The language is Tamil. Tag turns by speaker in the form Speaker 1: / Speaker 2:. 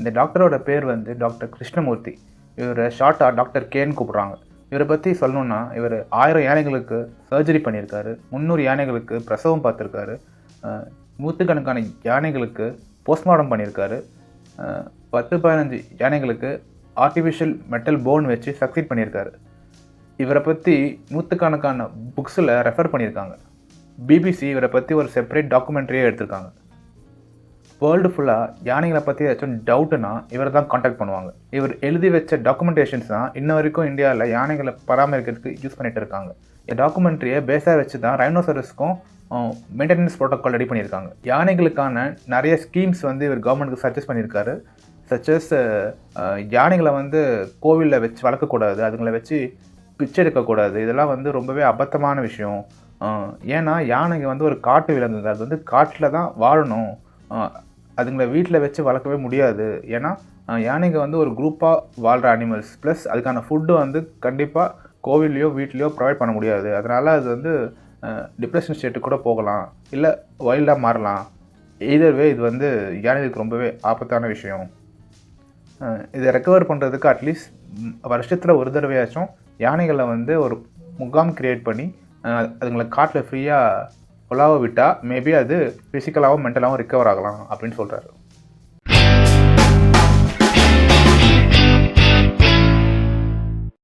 Speaker 1: இந்த டாக்டரோட பேர் வந்து டாக்டர் கிருஷ்ணமூர்த்தி. இவரை ஷார்ட்டாக டாக்டர் கேன்னு கூப்பிட்றாங்க. இவரை பற்றி சொல்லணுன்னா, இவர் 1000 யானைகளுக்கு சர்ஜரி பண்ணியிருக்காரு, 300 யானைகளுக்கு பிரசவம் பார்த்துருக்காரு, நூற்றுக்கணக்கான யானைகளுக்கு போஸ்ட்மார்ட்டம் பண்ணியிருக்காரு, 10-15 யானைகளுக்கு ஆர்டிஃபிஷியல் மெட்டல் போன் வச்சு சக்சீட் பண்ணியிருக்காரு. இவரை பற்றி நூற்றுக்கணக்கான புக்ஸில் ரெஃபர் பண்ணியிருக்காங்க. பிபிசி இவரை பற்றி ஒரு செப்பரேட் டாக்குமெண்ட்ரியே எடுத்திருக்காங்க. வேர்ல்டு ஃபுல்லாக யானைகளை பற்றி ஏதாச்சும் டவுட்டுன்னா இவரை தான் காண்டாக்ட் பண்ணுவாங்க. இவர் எழுதி வச்ச டாக்குமெண்டேஷன்ஸ் தான் இன்ன வரைக்கும் இந்தியாவில் யானைகளை பராமரிக்கிறதுக்கு யூஸ் பண்ணிகிட்டு இருக்காங்க. இந்த டாக்குமெண்ட்ரியை பேஸாக வச்சு தான் ரைனோசரஸ்க்கும் மெயின்டெனன்ஸ் ப்ரோட்டோக்கால் ரெடி பண்ணியிருக்காங்க. யானைகளுக்கான நிறைய ஸ்கீம்ஸ் வந்து இவர் கவர்மெண்ட்டுக்கு சஜஸ்ட் பண்ணியிருக்காரு. சச்சஸ் யானைகளை வந்து கோவிலில் வச்சு வளர்க்கக்கூடாது, அதுங்களை வச்சு பிச்சை எடுக்கக்கூடாது. இதெல்லாம் வந்து ரொம்பவே அபத்தமான விஷயம். ஏன்னா யானைங்க வந்து ஒரு காட்டு விலங்குங்க, அது வந்து காட்டில் தான் வாழணும், அதுங்களை வீட்டில் வச்சு வளர்க்கவே முடியாது. ஏன்னா யானைங்க வந்து ஒரு குரூப்பாக வாழ்கிற அனிமல்ஸ், ப்ளஸ் அதுக்கான ஃபுட்டு வந்து கண்டிப்பாக கோவில்லையோ வீட்லேயோ ப்ரொவைட் பண்ண முடியாது. அதனால் அது வந்து டிப்ரெஷன் ஸ்டேட்டுக்கு கூட போகலாம், இல்லை வைல்டாக மாறலாம். எய்தர்வே இது வந்து யானைகளுக்கு ரொம்பவே ஆபத்தான விஷயம். இதை ரெக்கவர் பண்ணுறதுக்கு அட்லீஸ்ட் வருஷத்தில் ஒரு தடவையாச்சும் யானைகளை வந்து ஒரு முகாம் க்ரியேட் பண்ணி அதுங்களை காட்டில் ஃப்ரீயாக உலாவ விட்டால் மேபி அது ஃபிசிக்கலாகவும் மென்டலாகவும் ரிக்கவர் ஆகலாம் அப்படின்னு சொல்கிறாரு.